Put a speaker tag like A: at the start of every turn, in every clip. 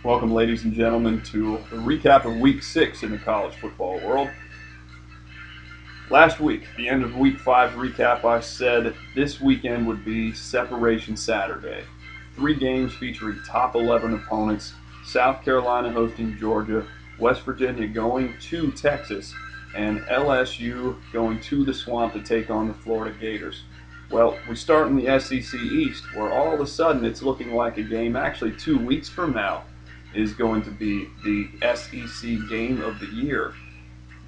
A: Welcome, ladies and gentlemen, to the recap of Week 6 in the college football world. Last week, the end of Week 5 recap, I said this weekend would be Separation Saturday. 3 games featuring top 11 opponents, South Carolina hosting Georgia, West Virginia going to Texas, and LSU going to the Swamp to take on the Florida Gators. Well, we start in the SEC East, where all of a sudden it's looking like a game actually 2 weeks from now is going to be the SEC game of the year.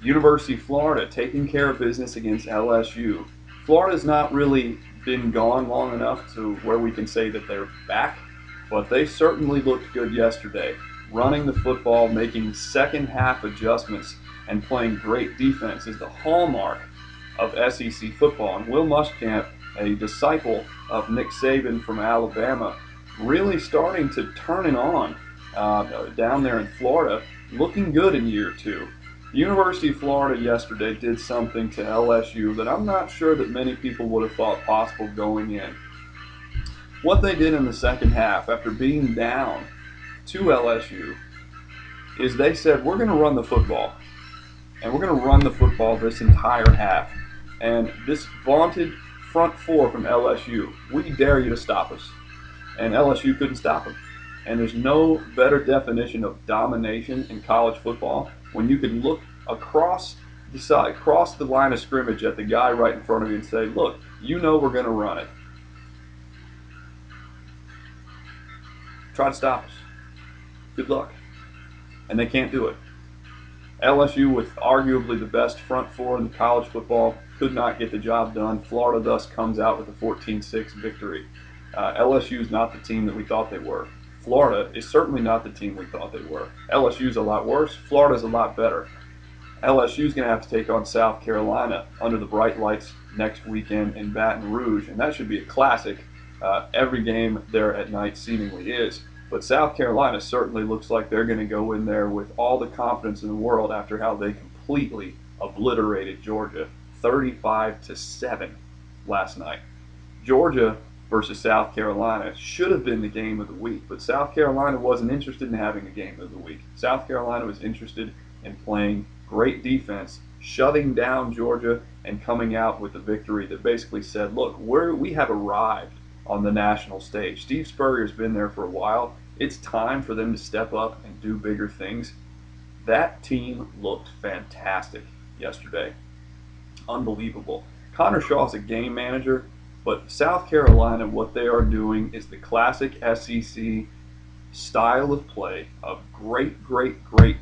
A: University of Florida taking care of business against LSU. Florida's not really been gone long enough to where we can say that they're back, but they certainly looked good yesterday. Running the football, making second half adjustments, and playing great defense is the hallmark of SEC football. And Will Muschamp, a disciple of Nick Saban from Alabama, really starting to turn it on down there in Florida, looking good in year 2. The University of Florida yesterday did something to LSU that I'm not sure that many people would have thought possible going in. What they did in the second half, after being down to LSU, is they said, we're going to run the football. And we're going to run the football this entire half. And this vaunted front four from LSU, we dare you to stop us. And LSU couldn't stop them. And there's no better definition of domination in college football when you can look across the line of scrimmage at the guy right in front of you and say, look, you know we're going to run it. Try to stop us. Good luck. And they can't do it. LSU, with arguably the best front four in college football, could not get the job done. Florida thus comes out with a 14-6 victory. LSU is not the team that we thought they were. Florida is certainly not the team we thought they were. LSU's a lot worse. Florida's a lot better. LSU's going to have to take on South Carolina under the bright lights next weekend in Baton Rouge, and that should be a classic. Every game there at night seemingly is. But South Carolina certainly looks like they're going to go in there with all the confidence in the world after how they completely obliterated Georgia 35-7 last night. Georgia versus South Carolina should have been the game of the week, but South Carolina wasn't interested in having a game of the week. South Carolina was interested in playing great defense, shutting down Georgia, and coming out with a victory that basically said, look, we have arrived on the national stage. Steve Spurrier's been there for a while. It's time for them to step up and do bigger things. That team looked fantastic yesterday. Unbelievable. Connor Shaw's a game manager, but South Carolina, what they are doing is the classic SEC style of play of great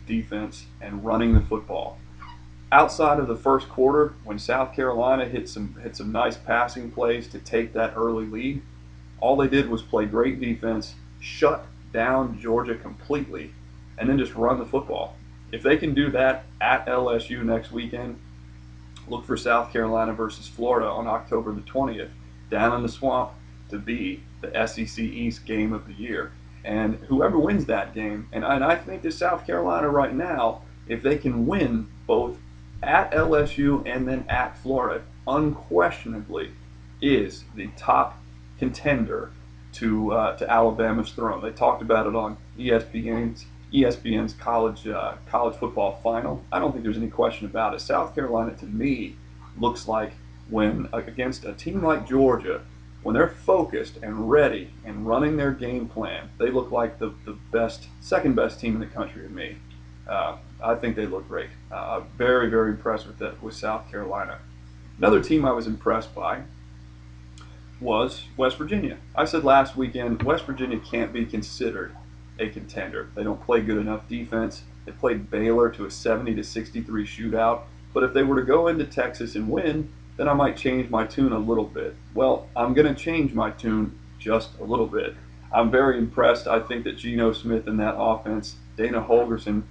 A: defense and running the football. Outside of the first quarter, when South Carolina hit some nice passing plays to take that early lead, all they did was play great defense, shut down Georgia completely, and then just run the football. If they can do that at LSU next weekend, look for South Carolina versus Florida on October the 20th. Down in the Swamp to be the SEC East game of the year. And whoever wins that game, and I think that South Carolina right now, if they can win both at LSU and then at Florida, unquestionably is the top contender to Alabama's throne. They talked about it on ESPN's college football final. I don't think there's any question about it. South Carolina, to me, looks like when against a team like Georgia, when they're focused and ready and running their game plan, they look like the second best team in the country to me. I think they look great. Very impressed with South Carolina. Another team I was impressed by was West Virginia. I said last weekend, West Virginia can't be considered a contender. They don't play good enough defense. They played Baylor to a 70-63 shootout. But if they were to go into Texas and win, then I might change my tune a little bit. Well, I'm going to change my tune just a little bit. I'm very impressed. I think that Geno Smith in that offense, Dana Holgorsen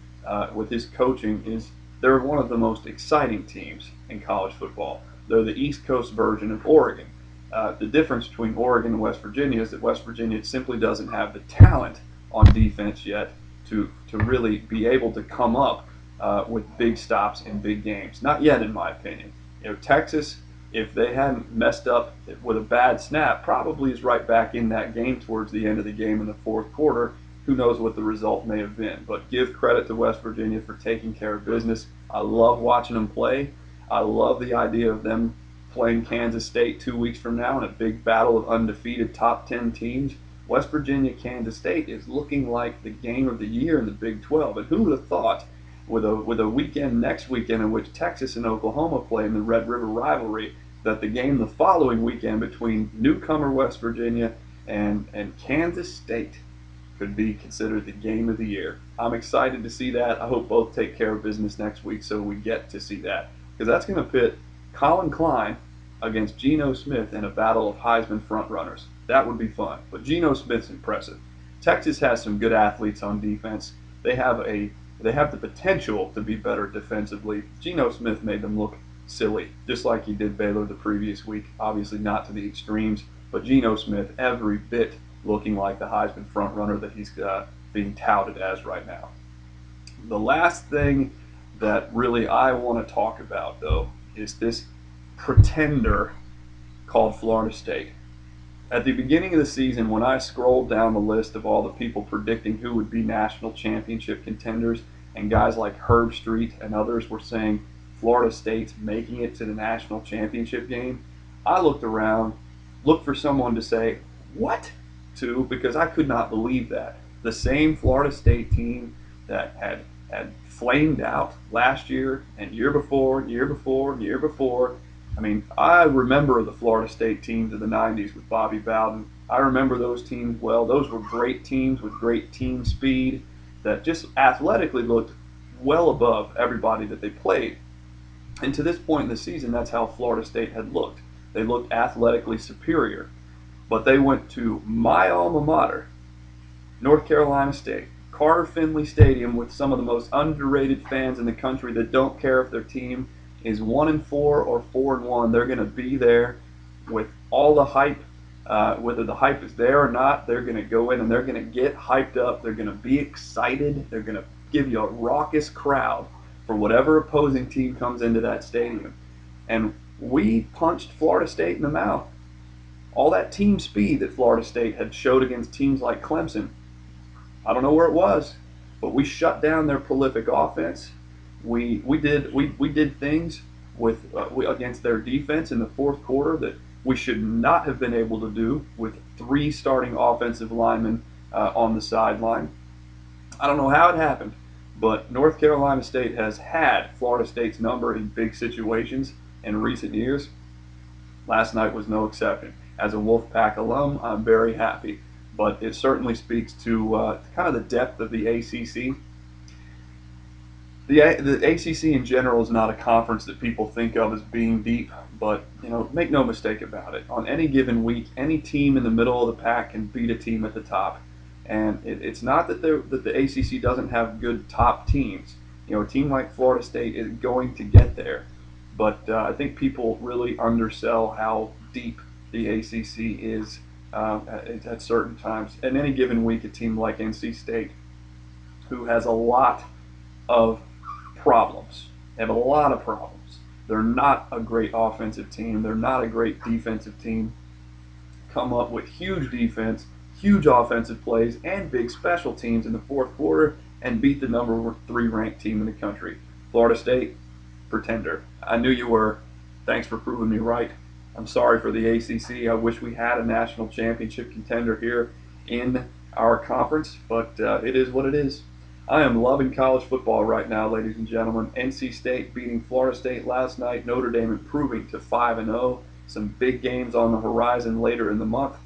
A: with his coaching, they're one of the most exciting teams in college football. They're the East Coast version of Oregon. The difference between Oregon and West Virginia is that West Virginia simply doesn't have the talent on defense yet to really be able to come up with big stops in big games. Not yet, in my opinion. Texas, if they hadn't messed up with a bad snap, probably is right back in that game towards the end of the game in the fourth quarter. who knows what the result may have been. But give credit to West Virginia for taking care of business. I love watching them play. I love the idea of them playing Kansas State 2 weeks from now in a big battle of undefeated top 10 teams. West Virginia, Kansas State is looking like the game of the year in the Big 12. And who would have thought, with a weekend next weekend in which Texas and Oklahoma play in the Red River rivalry, that the game the following weekend between newcomer West Virginia and Kansas State could be considered the game of the year. I'm excited to see that. I hope both take care of business next week so we get to see that, because that's going to pit Colin Klein against Geno Smith in a battle of Heisman frontrunners. That would be fun. But Geno Smith's impressive. Texas has some good athletes on defense. They have the potential to be better defensively. Geno Smith made them look silly, just like he did Baylor the previous week. Obviously not to the extremes, but Geno Smith every bit looking like the Heisman frontrunner that he's being touted as right now. The last thing that really I want to talk about, though, is this pretender called Florida State. At the beginning of the season, when I scrolled down the list of all the people predicting who would be national championship contenders, and guys like Herb Street and others were saying Florida State's making it to the national championship game, I looked around, looked for someone to say, what? To, because I could not believe that. The same Florida State team that had flamed out last year and year before. I mean, I remember the Florida State teams of the 90s with Bobby Bowden. I remember those teams well. Those were great teams with great team speed that just athletically looked well above everybody that they played. And to this point in the season, that's how Florida State had looked. They looked athletically superior. But they went to my alma mater, North Carolina State, Carter Finley Stadium, with some of the most underrated fans in the country that don't care if their team is 1-4 or 4-1. They're going to be there with all the hype. Whether the hype is there or not, they're going to go in and they're going to get hyped up. They're going to be excited. They're going to give you a raucous crowd for whatever opposing team comes into that stadium. And we punched Florida State in the mouth. All that team speed that Florida State had showed against teams like Clemson, I don't know where it was, but we shut down their prolific offense. We did things against their defense in the fourth quarter that we should not have been able to do with 3 starting offensive linemen on the sideline. I don't know how it happened, but North Carolina State has had Florida State's number in big situations in recent years. Last night was no exception. As a Wolfpack alum, I'm very happy, but it certainly speaks to kind of the depth of the ACC. The ACC in general is not a conference that people think of as being deep, but make no mistake about it. On any given week, any team in the middle of the pack can beat a team at the top, and it's not that the ACC doesn't have good top teams. A team like Florida State is going to get there, but I think people really undersell how deep the ACC is at certain times. At any given week, a team like NC State, who has a lot of problems, they have a lot of problems. They're not a great offensive team. They're not a great defensive team. Come up with huge defense, huge offensive plays, and big special teams in the fourth quarter and beat the number 3 ranked team in the country. Florida State, pretender. I knew you were. Thanks for proving me right. I'm sorry for the ACC. I wish we had a national championship contender here in our conference, but it is what it is. I am loving college football right now, ladies and gentlemen. NC State beating Florida State last night. Notre Dame improving to 5-0. Some big games on the horizon later in the month.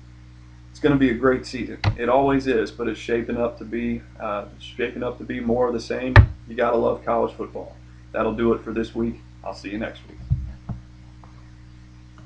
A: It's going to be a great season. It always is, but it's shaping up to be more of the same. You got to love college football. That'll do it for this week. I'll see you next week.